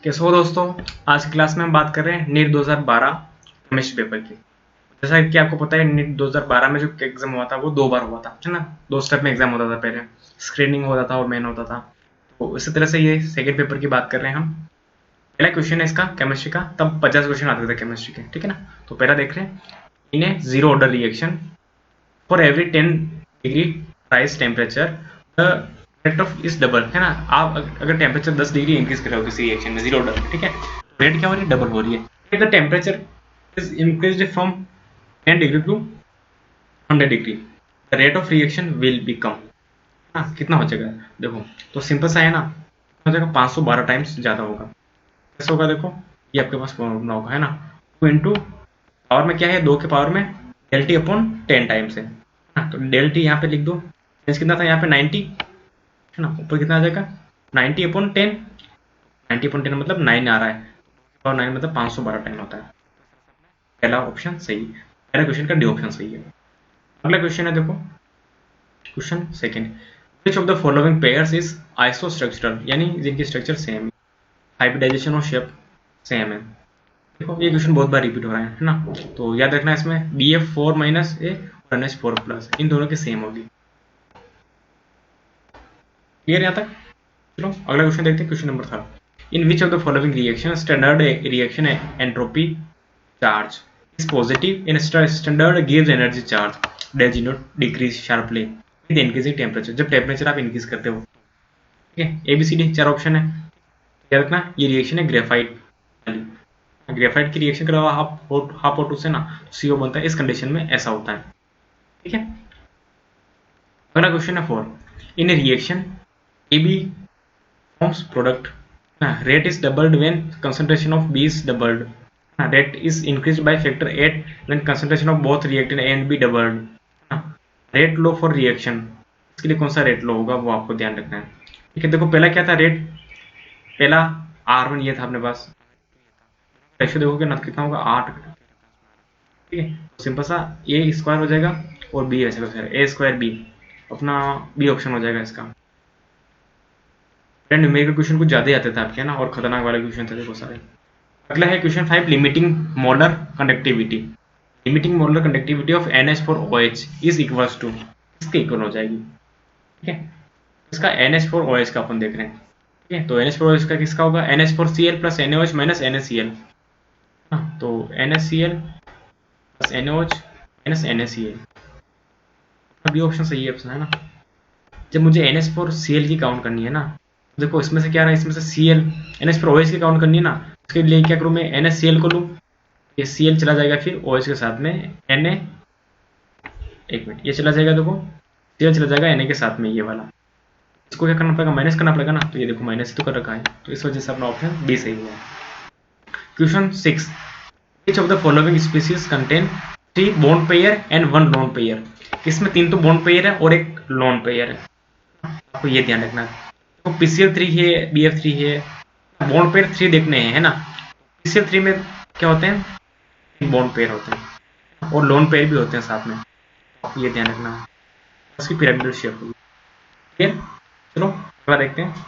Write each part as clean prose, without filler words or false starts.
कैसे हो दोस्तों। आज की क्लास में हम बात कर रहे हैं नीट 2012 केमिस्ट्री पेपर की। जैसा कि आपको पता है नीट 2012 में जो एग्जाम हुआ था वो 2 बार हुआ था, है ना। 2 स्टेप में एग्जाम होता था, पहले स्क्रीनिंग होता था और मेन होता था। तो इसी तरह से ये सेकेंड पेपर की बात कर रहे हैं हम। पहला क्वेश्चन है इसका केमिस्ट्री का, तब 50 क्वेश्चन आते थे केमिस्ट्री के, ठीक है ना। तो पहला देख रहे हैं, in a zero order reaction for every 10 degree rise temperature the rate of is double, है ना। आप अगर टेम्परेचर 10 डिग्री इंक्रीज कर रहे हो किसी रिएक्शन में जीरो ऑर्डर, ठीक है, रेट क्या हो रही है, डबल हो रही है। The temperature is increased from 10 degree to 100 degree, the rate of reaction will be कम। हाँ, कितना हो जाएगा देखो, तो सिंपल सा है ना, हो जाएगा 512 टाइम्स ज़्यादा होगा। कैसे होगा देखो, ये आपके पास फॉर्मूला होगा, है ना। 2 इंटू पावर में क्या है, 2 के पावर में डेल टी अपॉन 10 टाइम्स है। हाँ, तो डेल टी यहाँ पे लिख दो, मीन्स कितना था यहाँ पे 90, है ना। ऊपर कितना आ जाएगा 90 अपॉन 10, 90 अपॉन 10 मतलब 9 आ रहा है, और 9 मतलब 512 टाइम होता है। पहला ऑप्शन सही, पहला क्वेश्चन का डी ऑप्शन सही है। अगला क्वेश्चन है देखो, question second, which of the following pairs is isostructural, यानी जिनकी स्ट्रक्चर सेम है, हाइब्रिडाइजेशन और शेप सेम है। देखो ये क्वेश्चन बहुत बार रिपीट हो रहा है ना। तो याद रखना इसमें BF4 माइनस ए और NH4 प्लस, इन दोनों की सेम होगी। क्लियर यहाँ तक। चलो अगला क्वेश्चन देखते हैं, question number 3। In which of the following reaction standard reaction entropy charge is positive in standard gives energy charge does not decrease sharply with increasing temperature, जब टेम्परेचर आप इंक्रीज करते हो, ठीक है। ABCD 4 ऑप्शन है, याद रखना। ये रिएक्शन है ग्रेफाइट वाली, ग्रेफाइट की रिएक्शन करा हुआ हाफ O2 से ना, तो CO बनता है, इस कंडीशन में ऐसा होता है, ठीक है। अगला क्वेश्चन है 4। In a reaction AB forms product, rate is doubled when concentration of B is doubled, rate is increased by factor 8 when concentration of both reactant A and B doubled, rate low for reaction, इसके लिए कौन सा rate लो होगा वो आपको ध्यान रखना है, ठीक है। देखो पहला क्या था रेट, पहला R1 ये था अपने पास, रेशियो देखोगे ना कितना होगा 8, ठीक है। सिंपल सा A स्क्वायर हो जाएगा और B वैसे A स्क्वायर B, अपना B ऑप्शन हो जाएगा इसका। न्यूमेरिकल क्वेश्चन कुछ ज्यादा आते थे आपके, है ना, और खतरनाक वाले क्वेश्चन थे देखो सारे। अगला है question 5, limiting molar conductivity, limiting molar conductivity of NH4OH is equals to, इसके इक्वल हो जाएगी, ठीक है। इसका NH4OH का अपन देख रहे हैं, ठीक है। तो NH4OH का किसका होगा, NH4Cl plus NaOH minus NaCl, तो NaCl plus NaOH minus NaCl, अब ये ऑप्शन सही है, ऑप्शन है ना। जब मुझे NH4Cl की काउंट करनी है ना, देखो इसमें से क्या रहा है, इसमें से Cl NH4OH की काउंट करनी है ना, उसके लिए क्या करूँ मैं, NaCl को लूँ, ये Cl चला जाएगा फिर OH के साथ में Na, एक मिनट ये चला जाएगा, देखो Cl चला जाएगा Na के साथ में, ये वाला इसको क्या करना पड़ेगा, माइनस करना पड़ेगा ना, तो ये देखो माइनस तो कर रखा है, तो इस वजह से अपना ऑप्शन बी सही है। Question 6, which of the following species contain 3 bond pair and 1 lone pair, इसमें 3 तो बॉन्ड पेयर है और 1 लोन पेयर है, आपको ये ध्यान रखना है। तो PCl3 है, BF3 है, बॉन्ड पेयर 3 देखने हैं, है ना। PCl3 में क्या होते हैं, बॉन्ड पेयर होते हैं और लोन पेयर भी होते हैं साथ में, ये ध्यान रखना, उसकी पिरामिडल शेप होगी, ठीक है। चलो अगला देखते हैं,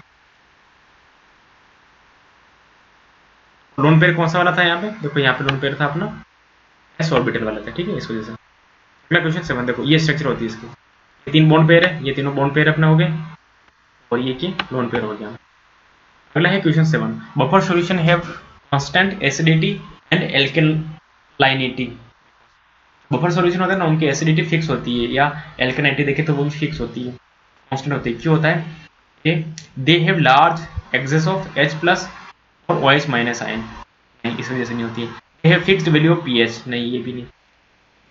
लोन पेयर कौन सा वाला था यहाँ पे, देखो यहाँ पे लोन पेयर था अपना s ऑर्बिटल वाला था, ठीक है, इस वजह से। अगला क्वेश्चन 7 देखो, ये स्ट्रक्चर होती है इसकी, ये 3 बॉन्ड पेयर है, ये तीनों बॉन्ड पेयर अपने हो गए और ये की लोन पेयर हो गया। अगला है question 7, buffer solution have constant acidity and alkalinity, buffer solution होता है ना, उनकी एसिडिटी फिक्स होती है, या एल्कलाइनिटी देखे तो वो भी फिक्स होती है, कांस्टेंट होती है। क्यों होता है, they have large excess of H plus और OH माइनस आयन, नहीं इस वजह से नहीं होती है। They have fixed value of pH, नहीं ये भी नहीं।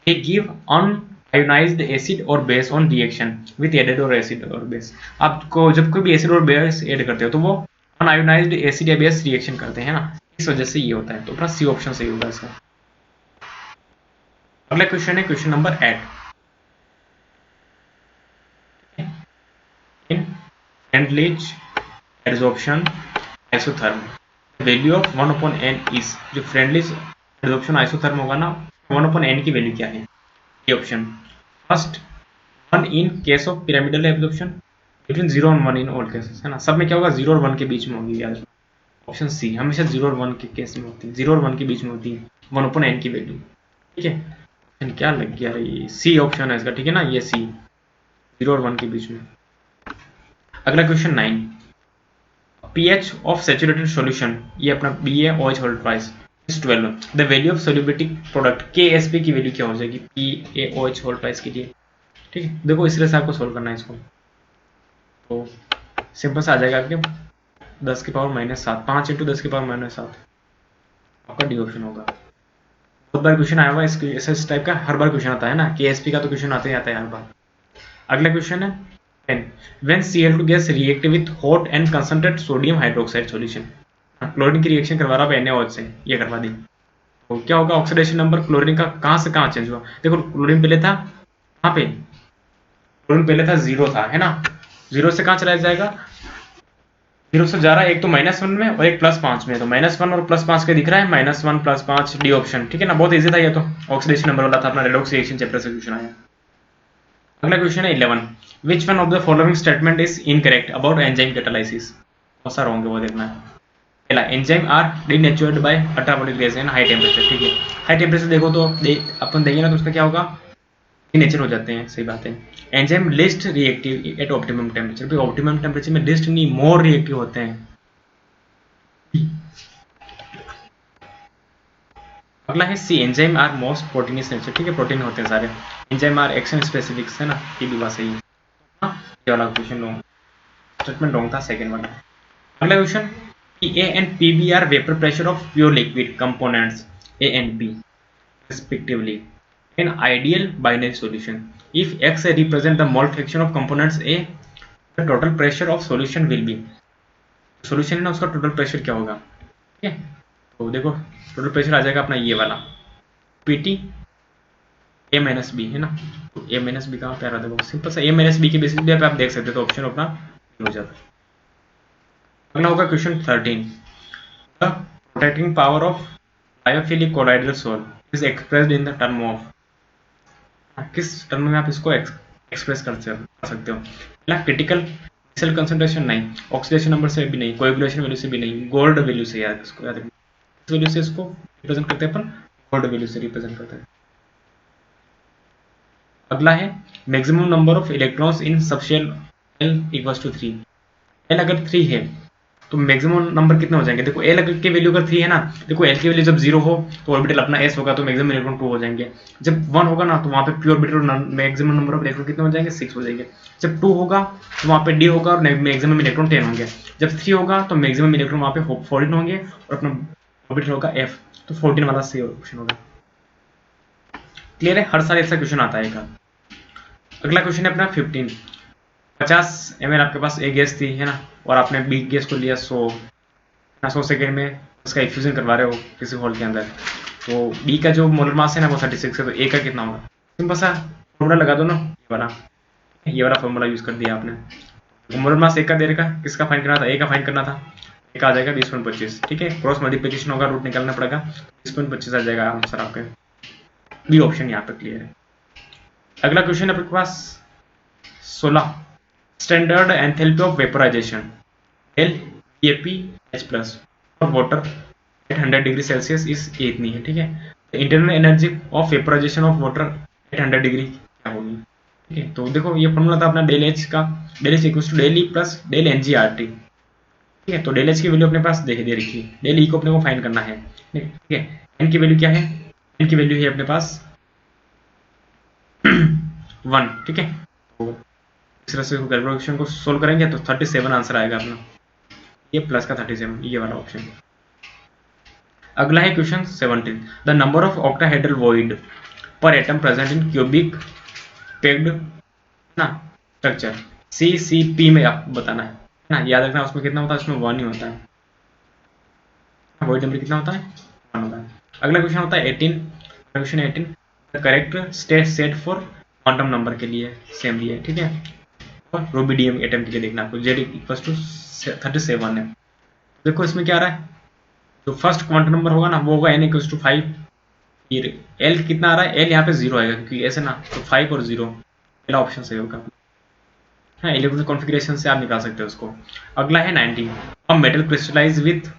दे गिव अनआयोनाइज्ड एसिड और base on reaction with added और एसिड और बेस, आपको जब कोई भी एसिड और बेस ऐड करते हो तो वो अनआयोनाइज्ड एसिड या बेस रिएक्शन करते हैं ना, इस वजह से ये होता है, तो अपना सी ऑप्शन सही होगा इसका। अगला क्वेश्चन है question number 8, in Freundlich adsorption isotherm value of 1/n is, जो फ्रेंडलिज एडजॉर्प्शन आइसोथर्म होगा ना, 1/n की वैल्यू क्या है, ये option. First 1 in case of pyramidal absorption, between 0 और 1 इन ऑल केसेस, है ना, सब में क्या होगा 0 और 1 के बीच में होगी, याद रखना। ऑप्शन सी हमेशा 0 और 1 के केस में होती है, 0 और 1 के बीच में होती है, 1/n की वैल्यू। ठीक है, ऑप्शन क्या लग गया ये सी ऑप्शन है इसका, ठीक है ना, ये सी 0 और 1 के बीच में। अगला question 9, pH of saturated solution, ये अपना BaOH whole twice is 12, the value of solubility product KSP की वैल्यू क्या हो जाएगी PaOH होल ट्वाइस के लिए। ठीक है, देखो इस तरह से आपको सोल्व करना है इसको, तो सिंपल सा आ जाएगा आपके 10 की पावर -7, 5 × 10 की पावर -7, आपका डी ऑप्शन होगा। बहुत बार क्वेश्चन आया हुआ इस टाइप का, हर बार क्वेश्चन आता है ना, KSP का तो क्वेश्चन आते ही आता है हर बार। अगला क्वेश्चन है 10, when Cl2 gas react with hot and concentrate sodium hydroxide solution, chlorine की रिएक्शन करवा रहा है NaOH से, ये करवा दी, तो क्या होगा, ऑक्सीडेशन नंबर क्लोरीन का कहां से कहां चेंज हुआ। देखो क्लोरीन पहले था कहां पे, क्लोरीन पहले था 0 था, है ना, 0 से कहां चला जाएगा, 0 से जा रहा है एक तो -1 में और एक +5 में, तो -1 और +5 के दिख रहा है, -1 +5 डी ऑप्शन। ठीक है ना, बहुत इजी था ये तो, ऑक्सीडेशन नंबर वाला था, अपना रेडॉक्स रिएक्शन चैप्टर से क्वेश्चन आया। अगला क्वेश्चन है 11, which one of the following statement is incorrect about enzyme catalysis, कौन सा रॉन्ग है वो देखना है। पहला, enzyme are denatured by ultraviolet rays and high temperature. ठीक है, हाई टेम्परेचर देखो तो अपन देंगे ना तो उसका क्या होगा, डीनेचर हो जाते हैं, सही बात है। Enzyme least reactive at optimum temperature, भी ऑप्टिमम टेम्परेचर में लिस्ट नहीं मोर रिएक्टिव होते हैं। अगला है C, enzyme are most proteinous nature. ठीक है, प्रोटीन होते हैं सारे, एंजाइम आर एक्शन स्पेसिफिक्स, है ना, ये भी बात सही है। ये वाला क्वेश्चन रॉन्ग, स्टेटमेंट रॉन्ग था सेकंड वाला। अगला question, A and PB are vapor pressure of pure liquid components A and B respectively in ideal binary solution. If X represent the mole fraction of components A, the total pressure of solution will be, solution है ना उसका total pressure क्या होगा। ठीक है, तो देखो total pressure आ जाएगा अपना ये वाला PT A - B, है ना, तो A - B कहाँ पे आ रहा है, देखो सिंपल सा A - B के बेसिस पे आप देख सकते हो, तो ऑप्शन अपना हो जाता है। अगला होगा question 13, the protecting power of lyophilic colloidal sol is expressed in the term of, किस टर्म में आप इसको एक्सप्रेस कर सकते हो। पहला, क्रिटिकल सेल कंसंट्रेशन नहीं, ऑक्सीडेशन नंबर से भी नहीं, कोएगुलेशन वैल्यू से भी नहीं, गोल्ड वैल्यू से, याद इसको याद रखना, इस वैल्यू से इसको रिप्रेजेंट करते हैं अपन, गोल्ड वैल्यू से रिप्रेजेंट करते हैं। अगला है maximum number of electrons in subshell L = 3, L अगर 3 है तो मैक्सिमम नंबर कितने हो जाएंगे, देखो L की वैल्यू अगर 3 है ना, देखो L की वैल्यू जब 0 हो तो ऑर्बिटल अपना S होगा, तो मैक्सिमम इलेक्ट्रॉन 2 हो जाएंगे। जब 1 होगा ना तो वहां पे pure orbital maximum number of electron कितने हो जाएंगे, 6 हो जाएंगे। जब 2 होगा तो वहां पे D होगा और मैक्सिमम इलेक्ट्रॉन 10 होंगे। जब 3 होगा तो मैक्सिमम इलेक्ट्रॉन वहां पे 14 होंगे और अपना ऑर्बिटल होगा F, तो 14 वाला सही ऑप्शन होगा। क्लियर है, हर साल ऐसा क्वेश्चन आता है। अगला क्वेश्चन है अपना 15, 50 ml आपके पास A गैस थी, है ना, और आपने B गैस को लिया 100 सेकेंड में उसका इफ्यूजन करवा रहे हो किसी होल के अंदर, तो B का जो मोलर मास है ना वो 36 है, तो A का कितना होगा, सिंपल सा फॉर्मूला लगा दो ना, ये वाला फॉर्मूला यूज कर दिया आपने। मोलर मास A का दे रखा, किसका फाइंड करना था, A का फाइंड करना था, A का आ जाएगा 20.25। ठीक है, क्रॉस मल्टीप्लिकेशन होगा, रूट निकालना पड़ेगा, 20.25 आ जाएगा आंसर आपके, बी ऑप्शन यहाँ पे क्लियर है। अगला क्वेश्चन है आपके पास 16, standard enthalpy of vaporisation LVAPH+ और वाटर एट 100 डिग्री सेल्सियस इस इतनी है। ठीक है, internal energy of vaporisation of water at 100 degree क्या होगी। ठीक है, तो देखो ये फॉर्मूला था अपना डेल H का, del H = del E + del NG/RT। ठीक है, तो डेल H की वैल्यू अपने पास दे रखी है, डेल E को अपने को फाइंड करना है। ठीक है, N की वैल्यू क्या है, N की वैल्यू है अपने पास 1। ठीक है, तो इस तरह से कैलकुलेशन को सोल्व करेंगे तो 37 आंसर आएगा अपना, ये प्लस का 37, ये वाला ऑप्शन। अगला है question 17, the number of octahedral void per atom present in cubic packed ना स्ट्रक्चर CCP में आपको बताना है ना, याद रखना उसमें कितना होता है, उसमें 1 ही होता है, वॉइड नंबर कितना होता है, 1 होता है। अगला क्वेश्चन होता है 18, question 18, the correct state set for quantum number के लिए सेम भी है। ठीक है, और रूबिडियम एटम के लिए देखना आपको, Z = 37 है। देखो इसमें क्या आ रहा है, जो फर्स्ट क्वांटम नंबर होगा ना वो होगा N = 5, फिर L कितना आ रहा है, L यहाँ पे 0 आएगा क्योंकि ऐसे ना, तो 5 और 0 पहला ऑप्शन सही होगा। हाँ, इलेक्ट्रॉनिक कॉन्फ़िगरेशन से आप निकाल सकते हो उसको। अगला है 19, a metal crystallize with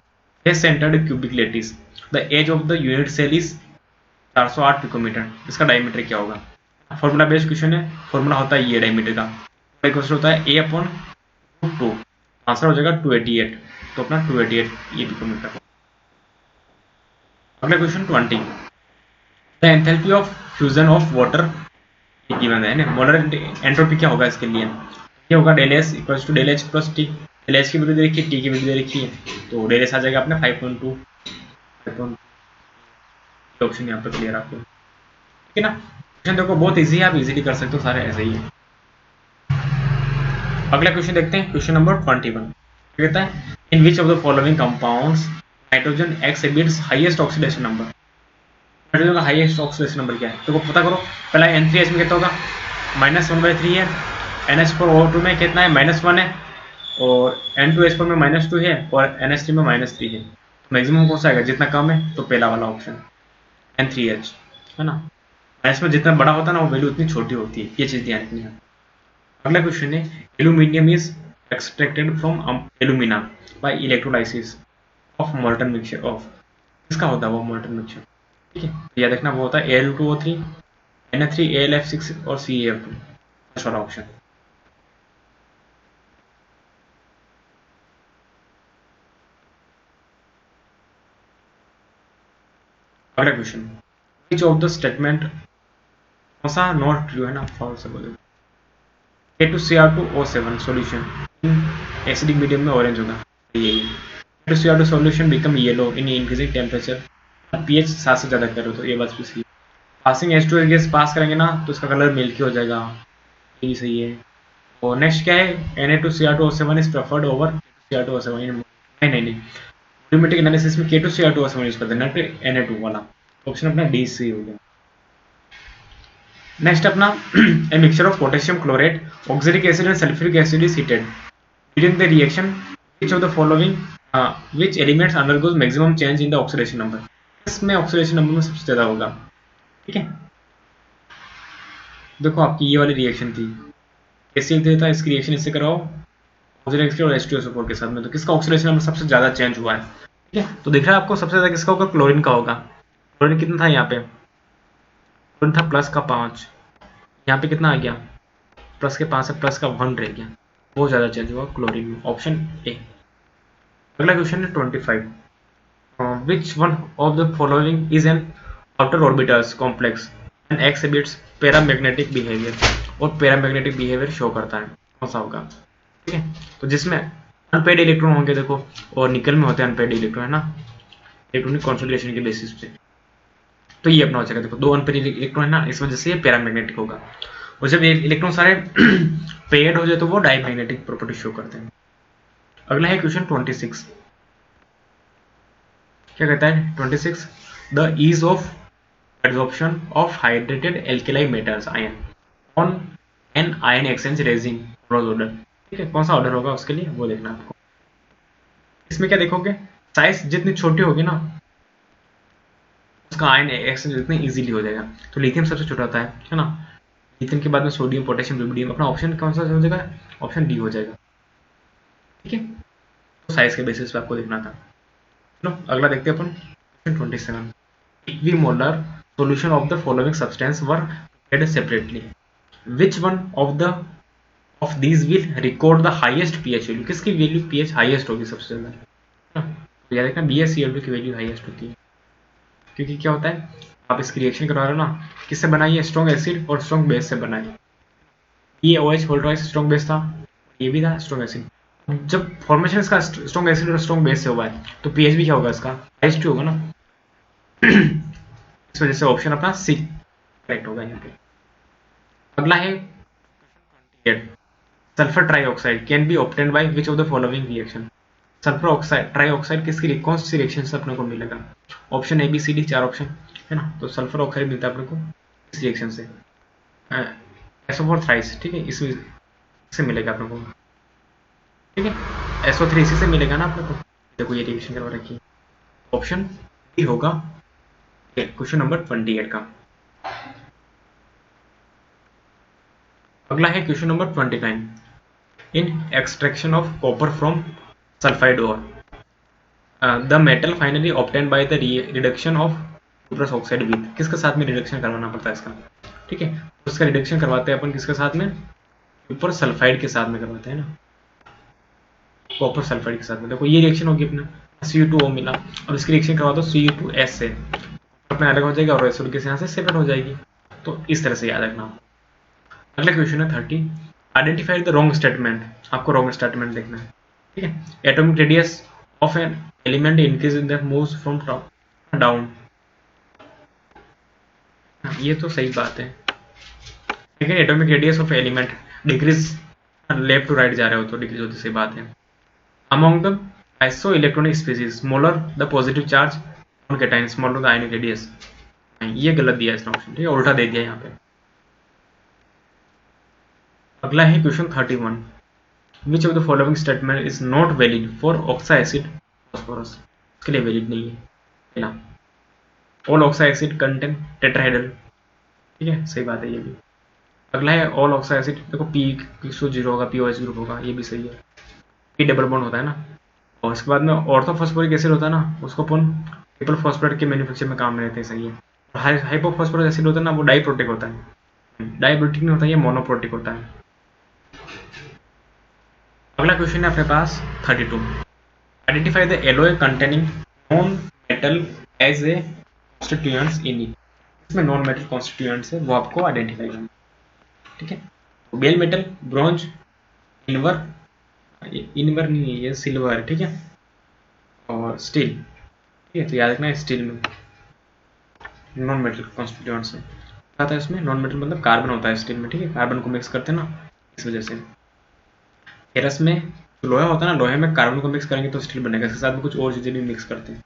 centred cubic lattice, the edge of the unit cell is 408 picometer, इसका डायमीटर क्या होगा? फॉर्मूला बेस्ड क्वेश्चन है, फॉर्मूला होता है ये डायमीटर का, क्वेश्चन होता है a अपॉन 2, आंसर हो जाएगा 288, तो अपना 288 ये पिकोमीटर। अगला question 20, the enthalpy of fusion of water given है ना, मोलर एंट्रोपी क्या होगा इसके लिए? ये होगा del S equals to del H plus T, del H की वैल्यू दे रखी है, टी की वैल्यू दे रखी है, तो डेल एस आ जाएगा अपने 5.2, ऑप्शन यहाँ पर क्लियर आपको, ठीक है ना। क्वेश्चन देखो बहुत इजी है, आप इजीली कर सकते हो, सारे ऐसे ही है। अगला क्वेश्चन देखते हैं, क्वेश्चन नंबर 21 कहता है in which of the following compounds nitrogen exhibits highest oxidation number, nitrogen का हाईएस्ट ऑक्सीडेशन नंबर क्या है? तो पता करो, पहला N3H में कितना होगा, -1/3 है, NH4O2 में कितना है, -1 है, और N2H4 में -2 है, और NH3 में -3 है, मैक्सिमम कौन सा आएगा? जितना कम है तो पहला वाला ऑप्शन N3H, है ना। माइनस में जितना बड़ा होता है ना वो वैल्यू उतनी छोटी होती है, ये चीज ध्यान रखनी है। अगला क्वेश्चन है aluminium is extracted from alumina by electrolysis of molten mixture of, किसका होता है वो मोल्टन मिक्सचर? ठीक है, तो याद रखना वो होता है Al2O3, Na3AlF6 और CaF2, फर्स्ट वाला ऑप्शन। अगला question, which of the statement, कौन सा नॉट ट्रू है ना, फॉल्स है बोलो। K2Cr2O7 सॉल्यूशन एसिडिक मीडियम में ऑरेंज होगा, यही K2Cr2 solution become yellow in increasing temperature, pH 7 से ज्यादा करो तो ये बात भी सही है। पासिंग H2 गैस पास करेंगे ना तो इसका कलर मिल्की हो जाएगा, ये सही है। और नेक्स्ट क्या है, Na2Cr2O7 is preferred over Cr2O7, नहीं वॉल्यूमेट्रिक एनालिसिस में K2Cr2O7 यूज करते हैं, नॉट Na2 वाला, ऑप्शन अपना डी सी हो गया। नेक्स्ट अपना a mixture of potassium chloride, oxalic acid and sulphuric acid is heated during the reaction, which of the following which elements undergoes maximum change in the oxidation number, इसमें oxidation number में सबसे ज्यादा होगा, ठीक है। देखो आपकी ये वाली रिएक्शन थी, एसिड देता है, इसकी रिएक्शन इससे कराओ ऑक्सीडेशन एसिड और H2SO4 के साथ में, तो किसका ऑक्सीडेशन नंबर सबसे ज्यादा चेंज हुआ है? ठीक है, तो दिख रहा है आपको सबसे ज्यादा किसका होगा, क्लोरीन का होगा। क्लोरीन कितना था यहाँ पे, क्लोरीन था प्लस का 5, यहाँ पे कितना आ गया, प्लस के 5 से प्लस का 1 रह गया, बहुत ज्यादा चेंज हुआ क्लोरीन में, ऑप्शन ए। अगला क्वेश्चन है 25, which one of the following is an outer orbitals complex and exhibits paramagnetic behaviour, और पैरामैग्नेटिक बिहेवियर शो करता है, कौन सा होगा? ठीक है, तो जिसमें अनपेड इलेक्ट्रॉन होंगे, देखो, और निकल में होते हैं अनपेड इलेक्ट्रॉन, है ना, इलेक्ट्रॉनिक कॉन्फिगरेशन के बेसिस पे, तो ये अपना हो जाएगा। देखो 2 अनपेड इलेक्ट्रॉन है ना, इस वजह से ये पैरामैग्नेटिक होगा, और जब इलेक्ट्रॉन सारे पेड हो जाए तो वो डायमैग्नेटिक प्रॉपर्टी शो करते हैं। अगला है क्वेश्चन 26, क्या कहता है 26, the ease of adsorption of hydrated alkali metals ion on an ion exchange resin rose order, ठीक है, कौन सा ऑर्डर होगा उसके लिए वो देखना आपको। इसमें क्या देखोगे, साइज जितनी छोटी होगी ना उसका आयन एक्सचेंज उतनी इजीली हो जाएगा, तो लिथियम सबसे छोटा होता है ना, लिथियम के बाद में सोडियम, पोटेशियम, रुबिडियम, अपना ऑप्शन कौन सा हो जाएगा, ऑप्शन डी हो जाएगा, ठीक है, तो साइज के बेसिस पे आपको देखना था। चलो अगला देखते हैं अपन, question 27, equimolar solution of the following substance were prepared separately, which one of these will record the highest pH value, किसकी वैल्यू पीएच हाईएस्ट होगी सबसे ज्यादा, तो याद रखना BaCl2 की वैल्यू हाईएस्ट होती है, क्योंकि क्या होता है, आप इसकी रिएक्शन करवा रहे हो ना, किससे बनाई है, स्ट्रॉन्ग एसिड और स्ट्रॉन्ग बेस से बनाई, ये OH hold twice strong base था, ये भी था स्ट्रॉन्ग एसिड, जब फॉर्मेशन इसका स्ट्रॉन्ग एसिड और स्ट्रॉन्ग बेस से हुआ है तो पीएच भी क्या होगा इसका, हाईएस्ट होगा ना, इस वजह से ऑप्शन अपना सी करेक्ट होगा यहाँ पे। अगला है sulphur trioxide can be obtained by which of the following reaction, sulphur oxide trioxide किसकी कौन सी रिएक्शन से अपने को मिलेगा, ऑप्शन ABCD 4 ऑप्शन है ना, तो सल्फर ऑक्साइड मिलता है अपने को इस रिएक्शन से, SO4 थ्राइस, ठीक है, इससे मिलेगा अपने को, ठीक है, SO3 इसी से मिलेगा ना अपने को, देखो ये रिएक्शन करवा रखी है, ऑप्शन डी होगा क्वेश्चन नंबर 28 का। अगला है question number 29, in extraction of copper from sulphide ore, the metal finally obtain by the reduction of cuprous oxide with, किसके साथ में रिडक्शन करवाना पड़ता है इसका, ठीक है। तो इसका रिडक्शन करवाते हैं अपन किसके साथ में, सुपर सल्फाइड के साथ में करवाते हैं ना, कॉपर सल्फाइड के साथ में। देखो ये रिएक्शन होगी अपने Cu2O मिला और इसकी रिएक्शन करवा दो Cu2S से, अपने अलग हो जाएगा और रेसिड्यू के यहाँ से सेपरेट हो जाएगी। तो इस तरह से याद रखना। अगला क्वेश्चन है 30, आइडेंटिफाई द रॉन्ग स्टेटमेंट, आपको रॉन्ग स्टेटमेंट देखना है, ठीक है। Atomic radius of an element increase in that moves from top down, ये तो सही बात है, लेकिन atomic radius of element decrease left to right जा रहे हो तो डिक्रीज होती, सही बात है। Among the isoelectronic species smaller the positive charge on cation smaller the ionic radius, ये गलत दिया है इसने ऑप्शन, ठीक है, उल्टा दे दिया यहाँ पे। अगला है question 31, which of the following statement is not valid for oxo acid phosphorus, इसके लिए वैलिड नहीं है। पहला, all oxo acid contain tetrahedral, ठीक है, सही बात है ये भी। अगला है ऑल ऑक्सा एसिड, देखो P जीरो होगा, POH ग्रुप होगा, ये भी सही है। P डबल बॉन्ड होता है ना, और इसके बाद में ऑर्थोफॉस्फोरिक एसिड होता है ना, उसको अपन ट्रिपल फॉस्फेट के मैन्युफैक्चर में काम में लेते हैं, सही है। हाइपोफॉस्फोरिक एसिड होता है ना, वो डाइप्रोटिक होता है, डाइप्रोटिक नहीं होता, ये मोनोप्रोटिक होता है। अगला क्वेश्चन है अपने पास 32, identify the alloy containing non metal as a constituents in it, इसमें नॉन मेटल कॉन्स्टिट्यूएंट्स है वो आपको आइडेंटिफाई करना, ठीक है। बेल मेटल, ब्रॉन्ज, इनवर नहीं है ये सिल्वर, ठीक है, और स्टील, ठीक है। तो याद रखना है स्टील में नॉन मेटल कॉन्स्टिट्यूएंट्स है, आता है इसमें नॉन मेटल मतलब कार्बन होता है स्टील में, ठीक है, कार्बन को मिक्स करते हैं ना, इस वजह से। फेरस में जो लोहा होता है ना, लोहे में कार्बन को मिक्स करेंगे तो स्टील बनेगा, इसके साथ में कुछ और चीजें भी मिक्स करते हैं।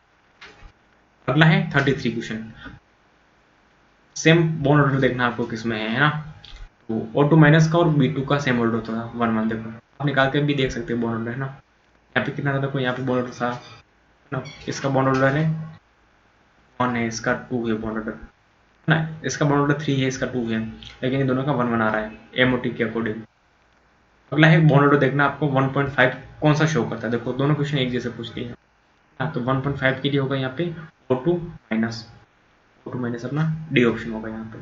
अगला है 33 क्वेश्चन, सेम बॉन्ड ऑर्डर देखना आपको किसमें है ना, तो O2 माइनस का और B2 का सेम ऑर्डर होता है 1 1, देखो आप निकाल के भी देख सकते हैं बॉन्ड ऑर्डर है ना, यहाँ पे कितना था देखो, यहाँ पे बॉन्ड ऑर्डर था ना, इसका बॉन्ड ऑर्डर है 1 है, इसका 2 है बॉन्ड ऑर्डर ना, इसका बॉन्ड ऑर्डर 3 है, इसका 2 है, लेकिन ये दोनों का 1 1 आ रहा है MOT के अकॉर्डिंग। अगला है बॉन्ड ऑर्डर देखना आपको 1.5 कौन सा शो करता है, देखो दोनों क्वेश्चन एक जैसे पूछ लिए हैं, तो 1.5 के लिए होगा यहाँ पे O2 माइनस अपना डी ऑप्शन होगा यहाँ पे।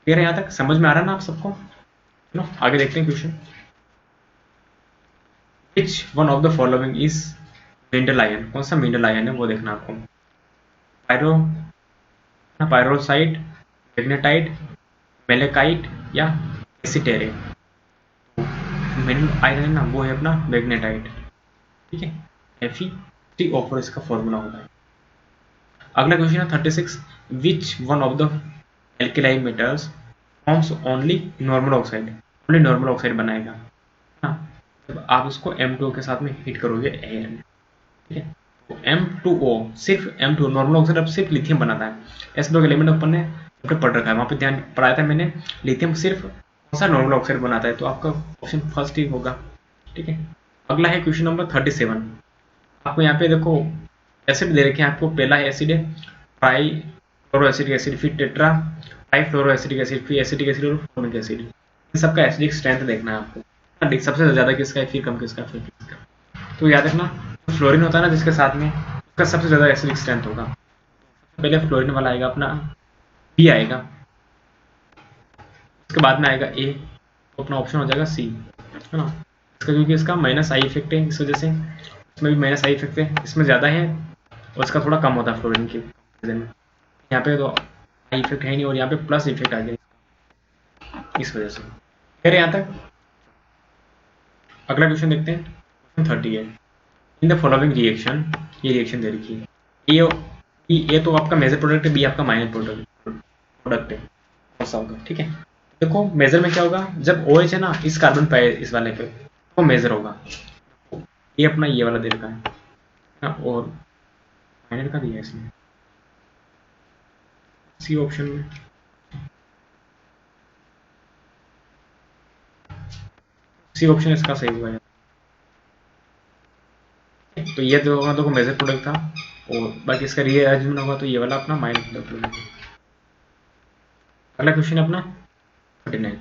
क्लियर है, यहाँ तक समझ में आ रहा है ना आप सबको, चलो आगे देखते हैं question. Which one of the following is mineral ion, कौन सा मिनरल आयन है वो देखना आपको, पायरोसाइट, मैग्नेटाइट, मेलेकाइट या एसिटेरे। मिनरल आयन है ना वो है अपना मैग्नेटाइट, ठीक है, FeCO4 इसका फॉर्मूला होता है। अगला क्वेश्चन है 36, विच one of the alkaline metals forms only normal oxide, only normal oxide बनाएगा ना, जब आप उसको M2O के साथ में हिट करोगे एयर, ठीक है, तो M2O सिर्फ M2O नॉर्मल ऑक्साइड अब सिर्फ लिथियम बनाता है, ऐसे लोग एलिमेंट अपन ने पढ़ रखा है, वहां पे ध्यान पढ़ाया था मैंने, लिथियम सिर्फ कौन सा नॉर्मल ऑक्साइड बनाता है, तो आपका ऑप्शन फर्स्ट ही होगा, ठीक है। अगला है क्वेश्चन नंबर 37, आपको यहाँ पे देखो एसिड दे रखे हैं आपको, पहला एसिड है ट्राई फ्लोरो एसिडिक एसिड, फिर टेट्रा ट्राई फ्लोरो एसिडिक एसिड, फिर एसिटिक एसिड और फॉर्मिक एसिड, इन सबका एसिडिक स्ट्रेंथ देखना है आपको, सबसे ज्यादा किसका है, फिर कम किसका, फिर किसका। तो याद रखना फ्लोरीन होता है ना जिसके साथ में, उसका सबसे ज्यादा एसिडिक स्ट्रेंथ होगा, पहले फ्लोरीन वाला आएगा अपना बी आएगा, उसके बाद में आएगा ए, तो अपना ऑप्शन हो जाएगा सी, है ना, इसका क्योंकि इसका माइनस आई इफेक्ट है, इस वजह से इसमें भी माइनस आई इफेक्ट है, इसमें ज़्यादा है और इसका थोड़ा कम होता है फ्लोरीन के में, यहाँ पे तो आई इफेक्ट है नहीं और यहाँ पे प्लस इफेक्ट आ गया इस वजह से। फिर यहाँ तक अगला क्वेश्चन देखते हैं, question 38, in the following reaction, ये रिएक्शन दे रखी है, ए तो आपका मेजर प्रोडक्ट है, बी आपका माइनर प्रोडक्ट है, ऐसा होगा, ठीक है। देखो मेजर में क्या होगा, जब OH है ना इस कार्बन पे इस वाले पे तो मेजर होगा, ये अपना ये वाला दे रखा है ना, और माइनर का दिया है इसमें सी ऑप्शन में, सी ऑप्शन इसका सही हुआ है। तो ये जो होगा तो मेजर प्रोडक्ट था और बाकी इसका रीअरेंजमेंट होगा तो ये वाला अपना माइनर प्रोडक्ट होगा। अगला क्वेश्चन अपना 39,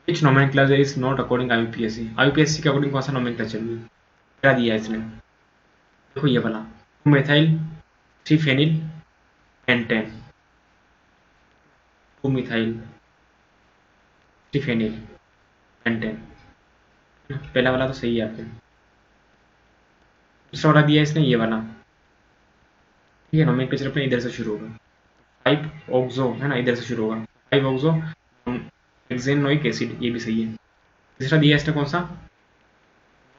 which nomenclature is not according IUPAC, IUPAC के अकॉर्डिंग कौन सा नोमेनक्लेचर क्या दिया है इसने, देखो ये वाला 2 methyl 3 phenyl pentane, 2 methyl 3 phenyl pentane. पहला वाला तो सही है आपके। दूसरा वाला दिया इसने ये वाला, ठीक है। नोमेनक्लेचर अपने इधर से शुरू होगा, 5 ऑक्सो है ना, इधर से शुरू होगा 5 ऑक्सो हेक्सेनोइक एसिड, ये भी सही है। तीसरा दिया इसने कौन सा,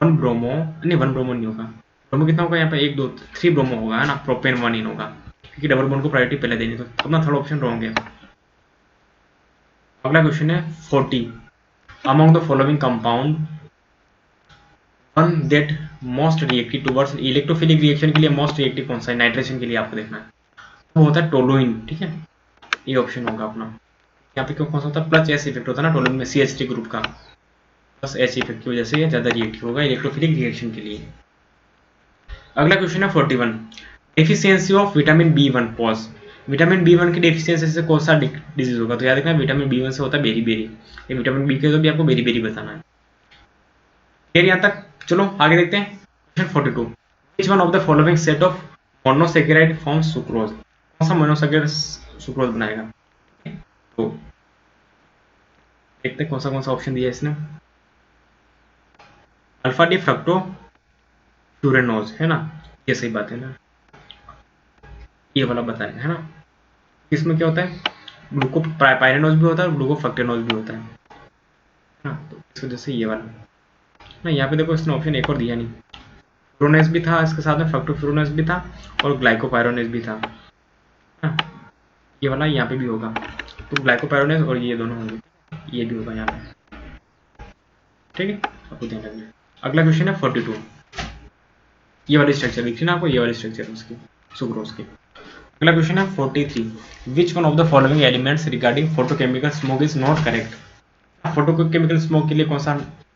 1 ब्रोमो, नहीं 1 ब्रोमो नहीं होगा, ब्रोमो कितना होगा यहाँ पे, 1 2 3 ब्रोमो होगा है ना, प्रोपेन 1 इन होगा, क्योंकि डबल बॉन्ड को प्रायोरिटी पहले देनी, तो अपना थर्ड ऑप्शन रॉन्ग है। अगला क्वेश्चन है 40, among the following compound one that most reactive towards electrophilic reaction के लिए मोस्ट रिएक्टिव कौन सा है, नाइट्रेशन के लिए आपको देखना है, वो होता है टोलुइन, ठीक है। ये ऑप्शन होगा अपना। यहाँ पे क्यों कौन सा होता है, प्लस एस इफेक्ट होता है ना टोलुइन में, CH3 ग्रुप का, प्लस एच इफेक्ट की वजह से ये ज्यादा रिएक्टिव होगा इलेक्ट्रोफिलिक रिएक्शन के लिए। अगला क्वेश्चन है 41, deficiency of vitamin B1 pause, vitamin B1 की डेफिशिएंसी से कौन सा डिजीज होगा, तो याद रखना विटामिन B1 से होता है बेरी बेरी, ये विटामिन बी के तो भी आपको बेरी बेरी बताना है। फिर यहाँ तक चलो आगे देखते हैं। Question 42, which one of the following set of monosaccharide forms sucrose, कौन सा मोनोसेकेराइड सुक्रोज बनाएगा, तो देखते हैं कौन सा ऑप्शन दिया है इसने। अल्फा डी फ्रक्टो फ्यूरेनोज है ना, ये सही बात है ना, ये वाला बताएगा है ना। इसमें क्या होता है, ग्लूको पायरेनोज भी होता है और ग्लूको फ्रक्टेनोज भी होता है ना, तो इस वजह से ये वाला ना। यहाँ पे देखो इसने ऑप्शन एक और दिया नहीं, फ्यूरोनेज भी था इसके साथ में, फ्रक्टोफ्यूरोनेज भी था और ग्लाइकोपायरोनेज भी था ना, ये वाला यहाँ पे भी होगा, तो ग्लाइकोपायरोनेज और ये दोनों होंगे, ये भी होगा यहाँ पे, ठीक है, आपको ध्यान रखना है। अगला क्वेश्चन है 42, ये वाली स्ट्रक्चर दिखी ना आपको, ये वाली स्ट्रक्चर उसकी सुक्रोज की। अगला क्वेश्चन है 43, विच one of the following elements regarding photochemical smoke is not correct, photochemical smoke के लिए कौन सा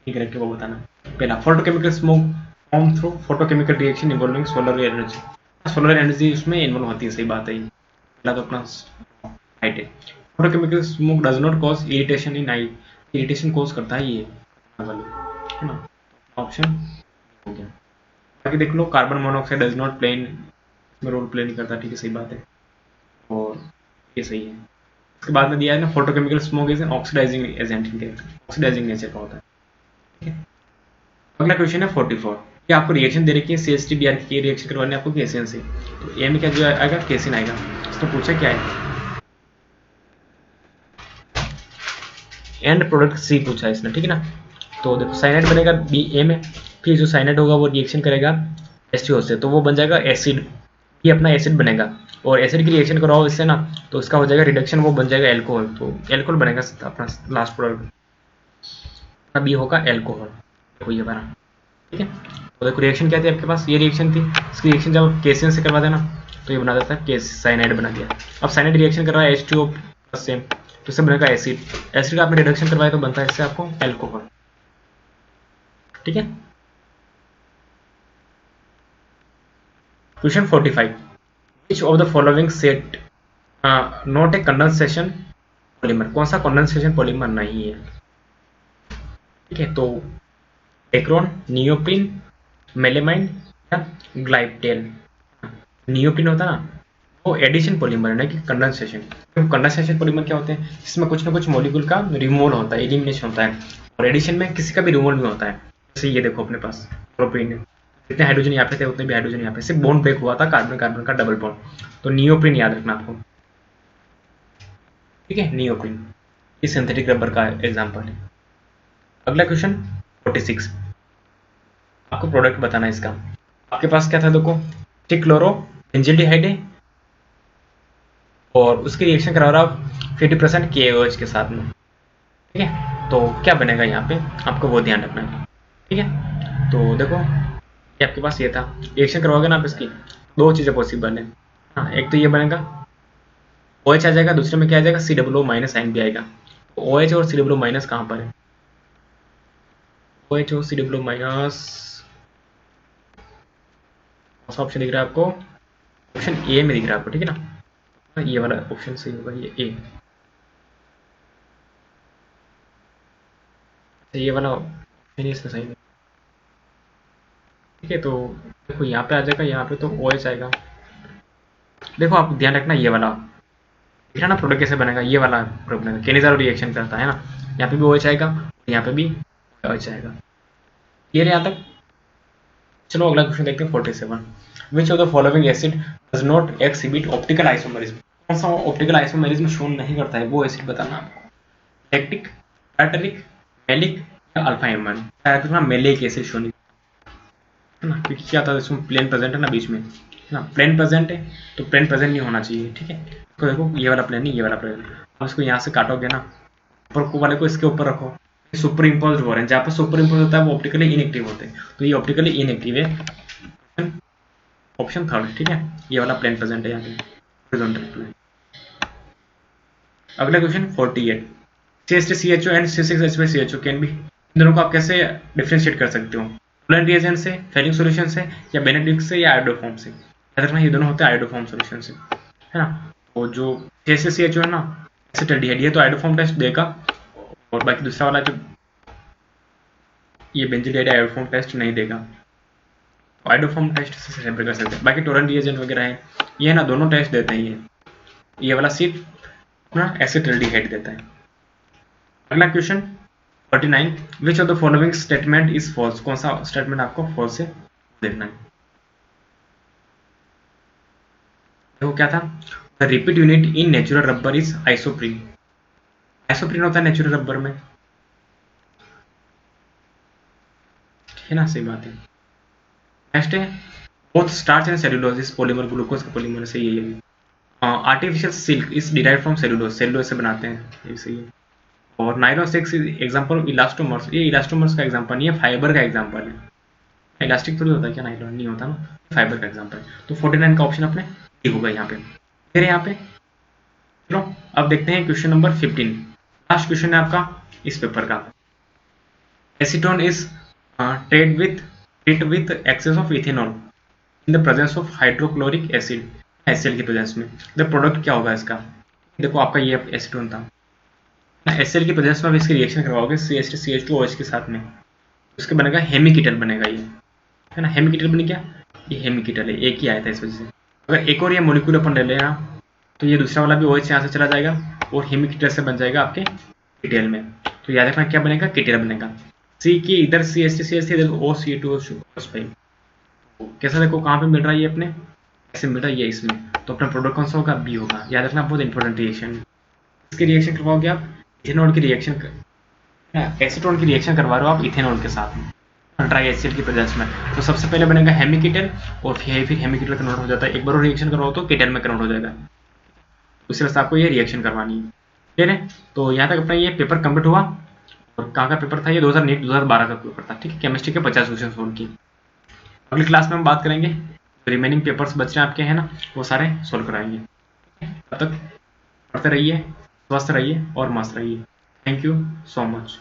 इनकरेक्ट है वो बताना। पहला, photochemical smoke form through photochemical reaction involving solar energy, solar energy उसमें इन्वॉल्व होती है, सही बात है। पहला तो अपना राइट है, photochemical smoke does not cause irritation in I, irritation cause करता है ये वाली, है ना, ऑप्शन हो गया। बाकी देख लो, carbon monoxide does not play in, में रोल प्ले नहीं करता, ठीक है, सही बात है, और ये सही है। इसके बाद में दिया है ना, photochemical smoke is an oxidising agent, oxidising nature का होता है, ठीक है। अगला क्वेश्चन है 44, कि आपको रिएक्शन दे रखी है CH3 Br की, रिएक्शन करवानी है आपको केसिन से, तो ए में क्या जो आएगा, केसिन आएगा। इसको पूछा क्या है, एंड प्रोडक्ट सी पूछा है इसने, ठीक है ना। तो देखो साइनाइड बनेगा बी ए में, फिर जो साइनाइड होगा वो रिएक्शन करेगा H2O से, तो वो बन जाएगा एसिड, ये अपना एसिड बनेगा, और एसिड की रिएक्शन कराओ इससे ना, तो इसका हो जाएगा रिडक्शन, वो बन जाएगा एल्कोहल, तो एल्कोहल बनेगा अपना लास्ट प्रोडक्ट, बी होगा एल्कोहल, देखो ये बना, ठीक है। तो देखो रिएक्शन क्या थी आपके पास, ये रिएक्शन थी, इसकी रिएक्शन जब केसिन से करवा देना तो ये बना देता है केस, साइनाइड बना दिया। अब साइनाइड रिएक्शन करवाया H2O प्लस सेम, तो इससे बनेगा एसिड, एसिड का आपने रिडक्शन करवाया तो बनता है इससे आपको एल्कोहल, ठीक है। Question 45, which of the following set not a condensation polymer, कौन सा कंडेंसेशन पॉलीमर नहीं है, ठीक है। तो एक्रोन, नियोप्रीन, मेलेमाइन या ग्लाइप्टेल, नियोप्रीन होता ना वो एडिशन पॉलीमर है ना कि कंडेंसेशन, कंडेंसेशन पॉलीमर क्या होते हैं, जिसमें कुछ ना कुछ मॉलिक्यूल का रिमूवल होता है, एलिमिनेशन होता है, और एडिशन में किसी का भी रिमूवल भी होता है, जैसे ये देखो अपने पास प्रोपीन है, जितने हाइड्रोजन यहाँ पे थे उतने भी हाइड्रोजन यहाँ पे, सिर्फ बॉन्ड ब्रेक हुआ था कार्बन कार्बन का डबल बॉन्ड, तो नियोप्रीन याद रखना आपको, ठीक है, नियोप्रीन, ये सिंथेटिक रबर का एग्जाम्पल है। अगला क्वेश्चन 46, आपको प्रोडक्ट बताना है इसका, आपके पास क्या था देखो, ट्रिक्लोरो बेंजिल्डिहाइड है और उसकी रिएक्शन करा रहा आप 50% KOH के साथ में, ठीक है। तो क्या बनेगा यहाँ पे आपको वो ध्यान रखना है, ठीक है। तो देखो ये आपके पास ये था, रिएक्शन करवाओगे ना आप इसकी, दो चीज़ें पॉसिबल है, हाँ, एक तो ये बनेगा OH आ जाएगा, दूसरे में क्या आ जाएगा COO माइनस साइन भी आएगा, तो OH और COO माइनस कहाँ पर है, OH और COO माइनस, कौन सा ऑप्शन दिख रहा है आपको, ऑप्शन ए में दिख रहा है आपको, ठीक है ना, ये वाला ऑप्शन सही होगा, ये ए, ये वाला ऑप्शन इसका सही नहीं, ठीक है। तो देखो यहाँ पे आ जाएगा, यहाँ पे तो OH आएगा। देखो आप ध्यान रखना, ये वाला दिख रहा ना प्रोडक्ट कैसे बनेगा, ये वाला प्रोडक्ट बनेगा, केनेज़ारो रिएक्शन करता है ना, यहाँ पे भी OH आएगा, यहाँ पे भी OH आएगा। क्लियर है यहाँ तक? चलो अगला क्वेश्चन देखते हैं 47। विच of the following acid does not exhibit optical isomerism? कौन सा ऑप्टिकल आइसोमेरिज्म शो नहीं करता है, वो एसिड बताना आपको। लैक्टिक, टार्टरिक, मैलिक या अल्फा एमन? ना मैलिक एसिड शो नहीं है ना, क्योंकि क्या था इसमें प्लेन प्रेजेंट है ना बीच में, है ना, प्लेन प्रेजेंट है तो प्लेन प्रेजेंट नहीं होना चाहिए। ठीक है, तो देखो ये वाला प्लेन नहीं, ये वाला प्लेन, अब इसको यहाँ से काटोगे ना, ऊपर को वाले को इसके ऊपर रखो, सुपर इम्पोज हो रहे हैं, जहाँ पर सुपर इम्पोज होता है वो ऑप्टिकली इनएक्टिव होते हैं, तो ये ऑप्टिकली इनएक्टिव है, ऑप्शन थर्ड। ठीक है, ये वाला प्लेन प्रेजेंट है यहाँ पे, हॉरिजॉन्टल प्लेन। अगला question 48। CH2CHO and C6H5CHO can be, इन दोनों को आप कैसे डिफरेंशिएट कर सकते हो? टोलेंट रिएजेंट से, फेलिंग सॉल्यूशन से, या बेनेडिक्ट से, या आयोडोफॉर्म से? याद रखना ये दोनों होते हैं आयोडोफॉर्म सॉल्यूशन से, है ना। तो जो CH2CHO है ना, एसिटल्डिहाइड, ये तो आयोडोफॉर्म टेस्ट देगा, और बाकी दूसरा वाला जो ये बेंजील्डिहाइड आयोडोफॉर्म टेस्ट नहीं देगा, तो आयोडोफॉर्म टेस्ट से सेपरेट कर सकते हैं। बाकी टोलेंट रिएजेंट वगैरह है ये ना, दोनों टेस्ट देते हैं ये वाला सिर्फ अपना एसिटल्डिहाइड देता है। अगला question 49। Which of the following statement is false? कौन सा स्टेटमेंट आपको फॉल्स है देखना है। देखो क्या था, the repeat unit in natural rubber is isoprene. Isoprene होता है नेचुरल रबर में, है ना, सही बात है। नेक्स्ट है both starch and cellulose polymer, glucose का पॉलीमर से यही है। Artificial silk is derive from cellulose, cellulose से बनाते हैं, ये सही है। और नायलॉन सिल्क एग्जांपल इलास्टोमर्स, ये इलास्टोमर्स का एग्जांपल नहीं है, फाइबर का एग्जांपल है। इलास्टिक थोड़ी होता है क्या, नायलॉन नहीं होता ना, फाइबर का एग्जांपल है। तो 49 का ऑप्शन अपने ठीक होगा यहाँ पे, फिर यहाँ पे। चलो अब देखते हैं क्वेश्चन नंबर 15, लास्ट क्वेश्चन है आपका इस पेपर का। Acetone is treat with access of ethanol in the presence of hydrochloric acid, HCl की प्रेजेंस में, द प्रोडक्ट क्या होगा इसका? देखो आपका ये एसीटोन था, HCl की प्रेजेंस में आप इसकी रिएक्शन करवाओगे CH2CH2OH के साथ में, उसके बनेगा हेमिकीटल बनेगा, ये है ना, हेमिकीटल बने क्या, ये हेमिकीटल है, एक ही आया था इस वजह से। अगर एक और ये मोलिक्यूल अपन ले लेना तो ये दूसरा वाला भी OH यहाँ से चला जाएगा और हेमिकीटल से बन जाएगा आपके कीटल में। तो याद रखना क्या बनेगा, कीटल बनेगा। सी की इधर CH3CH3 देखो OCH2OH5, कैसा देखो कहाँ पे मिल रहा है ये अपने, ऐसे मिल रहा है ये इसमें, तो अपना प्रोडक्ट कौन सा होगा, बी होगा। याद रखना बहुत इंपॉर्टेंट रिएक्शन, इसकी रिएक्शन करवाओगे आप इथेनॉल की रिएक्शन, एसीटोन की रिएक्शन करवा रहे हो आप इथेनॉल के साथ में ड्राई HCl की प्रेजेंस में, तो सबसे पहले बनेगा हेमिकीटल और फिर हेमिकीटल कन्वर्ट हो जाता है, एक बार रिएक्शन करवाओ तो कीटल में कन्वर्ट हो जाएगा, उसी वजह से आपको ये रिएक्शन करवानी है। ठीक है, तो यहाँ तक अपना ये पेपर कंप्लीट हुआ। और कहाँ का पेपर था ये, 2012 का पेपर था। ठीक है, केमिस्ट्री के 50 क्वेश्चन सोल्व किए। अगली क्लास में हम बात करेंगे रिमेनिंग पेपर्स बच रहे हैं आपके, है ना, वो सारे सोल्व कराएंगे। तब तक पढ़ते रहिए, स्वस्थ रहिए और मस्त रहिए। Thank you so much.